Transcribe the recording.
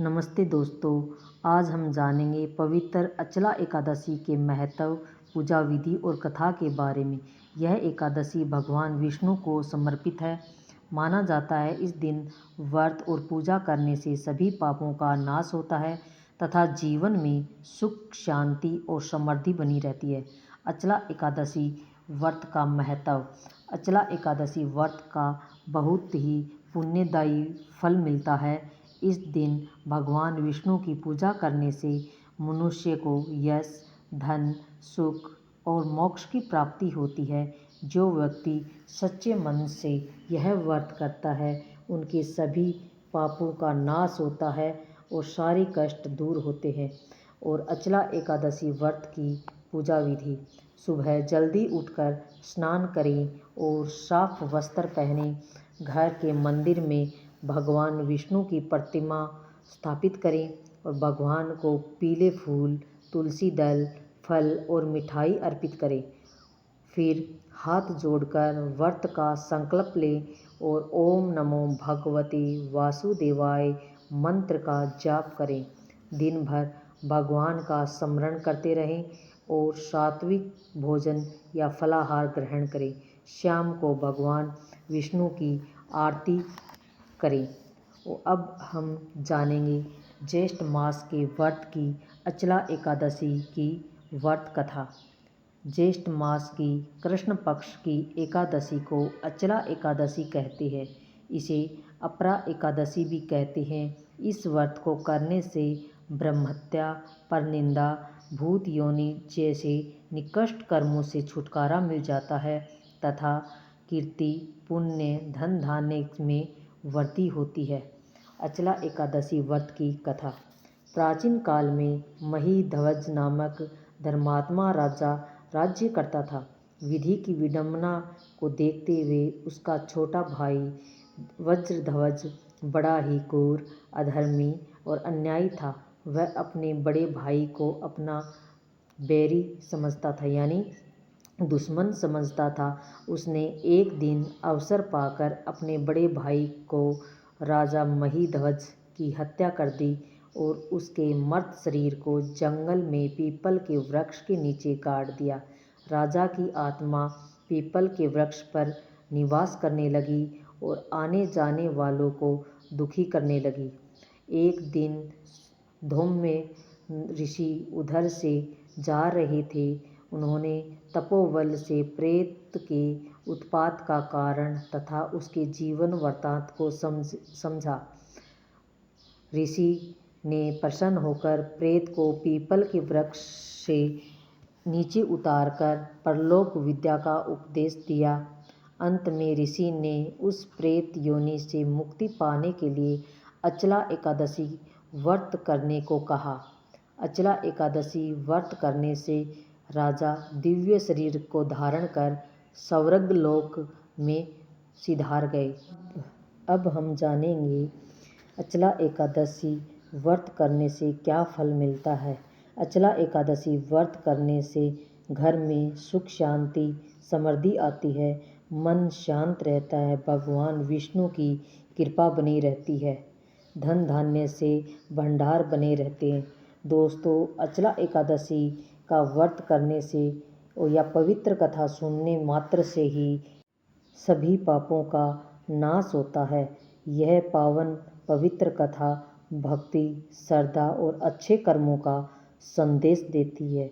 नमस्ते दोस्तों, आज हम जानेंगे पवित्र अचला एकादशी के महत्व, पूजा विधि और कथा के बारे में। यह एकादशी भगवान विष्णु को समर्पित है। माना जाता है इस दिन व्रत और पूजा करने से सभी पापों का नाश होता है तथा जीवन में सुख, शांति और समृद्धि बनी रहती है। अचला एकादशी व्रत का महत्व। अचला एकादशी व्रत का बहुत ही पुण्यदायी फल मिलता है। इस दिन भगवान विष्णु की पूजा करने से मनुष्य को यश, धन, सुख और मोक्ष की प्राप्ति होती है। जो व्यक्ति सच्चे मन से यह व्रत करता है, उनके सभी पापों का नाश होता है और सारे कष्ट दूर होते हैं। और अचला एकादशी व्रत की पूजा विधि। सुबह जल्दी उठकर स्नान करें और साफ वस्त्र पहनें। घर के मंदिर में भगवान विष्णु की प्रतिमा स्थापित करें और भगवान को पीले फूल, तुलसी दल, फल और मिठाई अर्पित करें। फिर हाथ जोड़कर व्रत का संकल्प लें और ओम नमो भगवते वासुदेवाय मंत्र का जाप करें। दिन भर भगवान का स्मरण करते रहें और सात्विक भोजन या फलाहार ग्रहण करें। शाम को भगवान विष्णु की आरती करें। अब हम जानेंगे ज्येष्ठ मास के व्रत की अचला एकादशी की व्रत कथा। ज्येष्ठ मास की कृष्ण पक्ष की एकादशी को अचला एकादशी कहते हैं। इसे अपरा एकादशी भी कहते हैं। इस व्रत को करने से ब्रह्महत्या, परनिंदा, भूत योनि जैसे निकृष्ट कर्मों से छुटकारा मिल जाता है तथा कीर्ति, पुण्य, धन धान्य में वृद्धि होती है। अचला एकादशी व्रत की कथा। प्राचीन काल में महीध्वज नामक धर्मात्मा राजा राज्य करता था। विधि की विडंबना को देखते हुए उसका छोटा भाई वज्रध्वज बड़ा ही क्रूर, अधर्मी और अन्यायी था। वह अपने बड़े भाई को अपना बैरी समझता था, यानी दुश्मन समझता था। उसने एक दिन अवसर पाकर अपने बड़े भाई को राजा महीध्वज की हत्या कर दी और उसके मर्त शरीर को जंगल में पीपल के वृक्ष के नीचे गाड़ दिया। राजा की आत्मा पीपल के वृक्ष पर निवास करने लगी और आने जाने वालों को दुखी करने लगी। एक दिन धौम्य ऋषि उधर से जा रहे थे। उन्होंने तपोबल से प्रेत के उत्पात का कारण तथा उसके जीवन वृत्तांत को समझा। ऋषि ने प्रसन्न होकर प्रेत को पीपल के वृक्ष से नीचे उतारकर परलोक विद्या का उपदेश दिया। अंत में ऋषि ने उस प्रेत योनि से मुक्ति पाने के लिए अचला एकादशी व्रत करने को कहा। अचला एकादशी व्रत करने से राजा दिव्य शरीर को धारण कर स्वर्ग लोक में सिधार गए। अब हम जानेंगे अचला एकादशी व्रत करने से क्या फल मिलता है। अचला एकादशी व्रत करने से घर में सुख, शांति, समृद्धि आती है। मन शांत रहता है। भगवान विष्णु की कृपा बनी रहती है। धन धान्य से भंडार बने रहते हैं। दोस्तों, अचला एकादशी का व्रत करने से या पवित्र कथा सुनने मात्र से ही सभी पापों का नाश होता है। यह पावन पवित्र कथा भक्ति, श्रद्धा और अच्छे कर्मों का संदेश देती है।